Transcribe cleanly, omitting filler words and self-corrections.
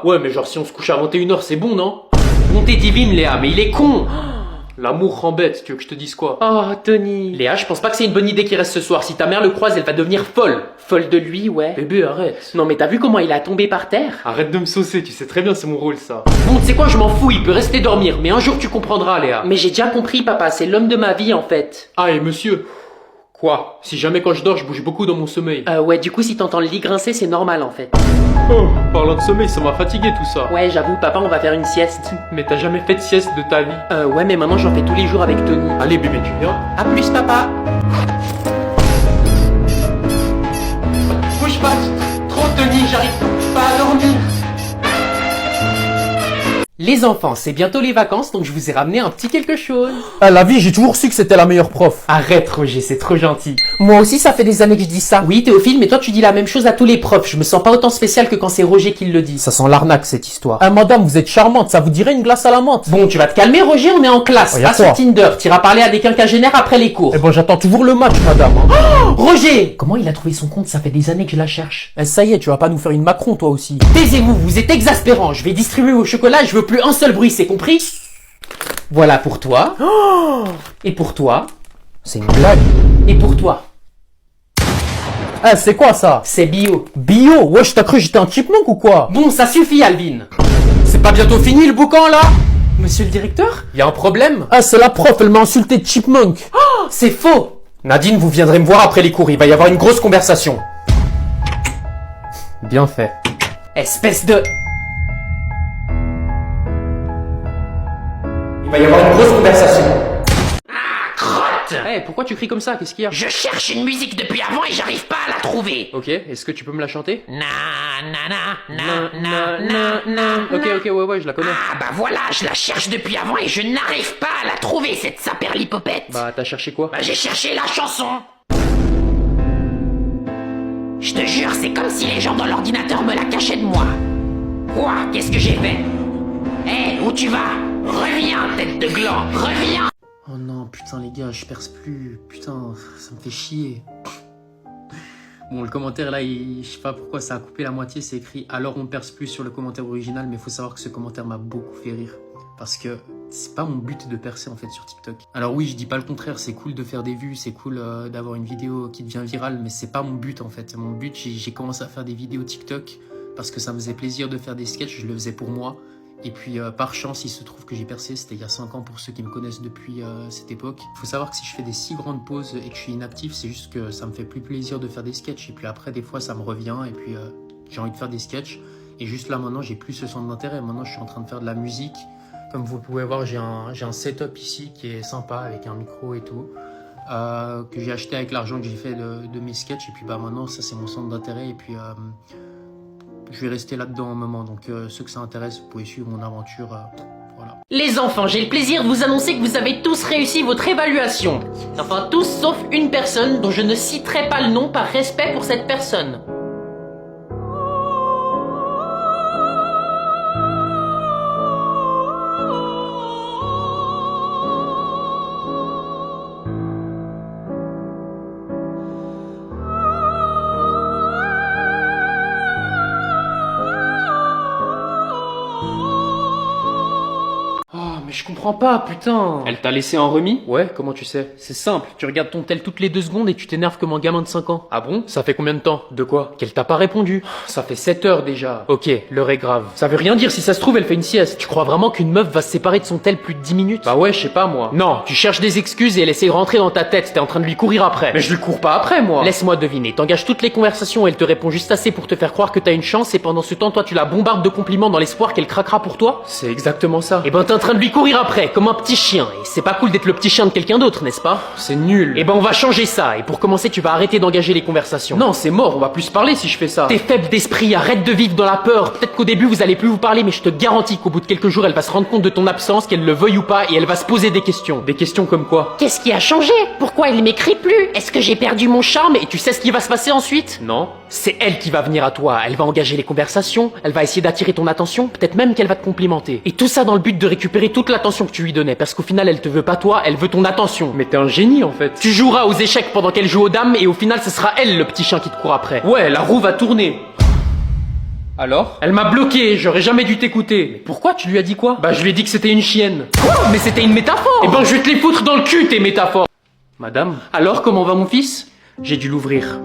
Ouais, mais genre si on se couche à 21h, c'est bon, non? Bonté divine, Léa, mais il est con. L'amour rend bête, tu veux que je te dise quoi? Oh, Tony. Léa, je pense pas que c'est une bonne idée qu'il reste ce soir. Si ta mère le croise, elle va devenir folle. Folle de lui, ouais. Bébé, arrête. Non mais t'as vu comment il a tombé par terre? Arrête de me saucer, tu sais très bien c'est mon rôle ça. Bon, tu sais quoi, je m'en fous, il peut rester dormir, mais un jour tu comprendras, Léa. Mais j'ai déjà compris, papa, c'est l'homme de ma vie, en fait. Ah, et monsieur? Quoi? Si jamais quand je dors, je bouge beaucoup dans mon sommeil. Ouais, du coup, si t'entends le lit grincer, c'est normal, en fait. Oh, parlant de sommeil, ça m'a fatigué tout ça. Ouais, j'avoue, papa, on va faire une sieste. Mais t'as jamais fait de sieste de ta vie? Ouais, mais maintenant j'en fais tous les jours avec Tony. Allez bébé, tu viens? À plus, papa. Bouge pas, trop Tony, j'arrive pas à dormir. Les enfants, c'est bientôt les vacances, donc je vous ai ramené un petit quelque chose. Ah, la vie, j'ai toujours su que c'était la meilleure prof. Arrête, Roger, c'est trop gentil. Moi aussi, ça fait des années que je dis ça. Oui, Théophile, mais toi, tu dis la même chose à tous les profs. Je me sens pas autant spécial que quand c'est Roger qui le dit. Ça sent l'arnaque, cette histoire. Ah, madame, vous êtes charmante, ça vous dirait une glace à la menthe? Bon, tu vas te calmer, Roger, on est en classe, Oh, pas sur Tinder. T'iras parler à des quinquagénaires après les cours. Eh ben, j'attends toujours le match, madame. Hein. Roger! Comment il a trouvé son compte? Ça fait des années que je la cherche. Eh, ça y est, tu vas pas nous faire une Macron, toi aussi. Taisez-vous, vous êtes exaspérant. Je vais distribuer vos chocolats, je veux plus un seul bruit, c'est compris? Voilà pour toi. Et pour toi. C'est une blague. Et pour toi. Eh, c'est quoi ça? C'est bio. Bio? Wesh, t'as cru que j'étais un chipmunk ou quoi? Bon, ça suffit, Alvin. C'est pas bientôt fini le boucan là? Monsieur le directeur? Y a un problème? Ah, c'est la prof, elle m'a insulté de chipmunk. Oh, c'est faux. Nadine, vous viendrez me voir après les cours, il va y avoir une grosse conversation. Bien fait. Espèce de... Il va y avoir une grosse conversation. Crotte! Eh, pourquoi tu cries comme ça? Qu'est-ce qu'il y a? Je cherche une musique depuis avant et j'arrive pas à la trouver. Ok, est-ce que tu peux me la chanter? Na na na na na. Ok, ouais, je la connais. Ah bah voilà, je la cherche depuis avant et je n'arrive pas à la trouver, cette saperlipopette. Bah, t'as cherché quoi? Bah j'ai cherché la chanson. Je te jure, c'est comme si les gens dans l'ordinateur me la cachaient de moi. Quoi? Qu'est-ce que j'ai fait? Hé, où tu vas? Reviens, tête de gland, reviens! Oh non, putain, les gars, je perce plus. Putain, ça me fait chier. Bon, le commentaire là, je sais pas pourquoi ça a coupé la moitié, c'est écrit « Alors on perce plus » sur le commentaire original, mais il faut savoir que ce commentaire m'a beaucoup fait rire. Parce que c'est pas mon but de percer en fait sur TikTok. Alors oui, je dis pas le contraire, c'est cool de faire des vues, c'est cool d'avoir une vidéo qui devient virale, mais c'est pas mon but en fait. Mon but, j'ai commencé à faire des vidéos TikTok parce que ça me faisait plaisir de faire des sketchs, je le faisais pour moi. Et puis par chance, il se trouve que j'ai percé, c'était il y a 5 ans pour ceux qui me connaissent depuis cette époque. Il faut savoir que si je fais des si grandes pauses et que je suis inactif, c'est juste que ça me fait plus plaisir de faire des sketchs. Et puis après, des fois, ça me revient et puis j'ai envie de faire des sketchs. Et juste là, maintenant, j'ai plus ce centre d'intérêt. Maintenant, je suis en train de faire de la musique. Comme vous pouvez voir, j'ai un setup ici qui est sympa avec un micro et tout. Que j'ai acheté avec l'argent que j'ai fait de mes sketchs. Et puis bah maintenant, ça c'est mon centre d'intérêt. Et puis je vais rester là-dedans un moment. Donc ceux que ça intéresse, vous pouvez suivre mon aventure. Voilà. Les enfants, j'ai le plaisir de vous annoncer que vous avez tous réussi votre évaluation. Enfin tous sauf une personne dont je ne citerai pas le nom par respect pour cette personne. Mais je comprends pas, putain. Elle t'a laissé en remis? Ouais, comment tu sais? C'est simple, tu regardes ton tel toutes les 2 secondes et tu t'énerves comme un gamin de 5 ans. Ah bon? Ça fait combien de temps? De quoi? Qu'elle t'a pas répondu. Ça fait 7 heures déjà. Ok, l'heure est grave. Ça veut rien dire, si ça se trouve, elle fait une sieste. Tu crois vraiment qu'une meuf va se séparer de son tel plus de 10 minutes? Bah ouais, je sais pas moi. Non, tu cherches des excuses et elle essaie de rentrer dans ta tête, t'es en train de lui courir après. Mais je lui cours pas après moi. Laisse-moi deviner, t'engages toutes les conversations et elle te répond juste assez pour te faire croire que t'as une chance et pendant ce temps, toi tu la bombardes de compliments dans l'espoir qu'elle craquera pour toi? C'est exactement ça. Eh ben t'es en train de lui courir après, comme un petit chien, et c'est pas cool d'être le petit chien de quelqu'un d'autre, n'est-ce pas? C'est nul. Eh ben on va changer ça, et pour commencer tu vas arrêter d'engager les conversations. Non, c'est mort, on va plus se parler si je fais ça. T'es faible d'esprit, arrête de vivre dans la peur. Peut-être qu'au début vous allez plus vous parler, mais je te garantis qu'au bout de quelques jours elle va se rendre compte de ton absence, qu'elle le veuille ou pas, et elle va se poser des questions. Des questions comme quoi? Qu'est-ce qui a changé? Pourquoi il m'écrit plus? Est-ce que j'ai perdu mon charme? Et tu sais ce qui va se passer ensuite? Non. C'est elle qui va venir à toi, elle va engager les conversations, elle va essayer d'attirer ton attention, peut-être même qu'elle va te complimenter. Et tout ça dans le but de récupérer toute l'attention que tu lui donnais, parce qu'au final elle te veut pas toi, elle veut ton attention. Mais t'es un génie en fait. Tu joueras aux échecs pendant qu'elle joue aux dames, et au final ce sera elle le petit chien qui te court après. Ouais, la roue va tourner. Alors? Elle m'a bloqué, j'aurais jamais dû t'écouter. Pourquoi? Tu lui as dit quoi? Bah je lui ai dit que c'était une chienne. Quoi? Mais c'était une métaphore! Eh ben je vais te les foutre dans le cul tes métaphores. Madame? Alors comment va mon fils? J'ai dû l'ouvrir.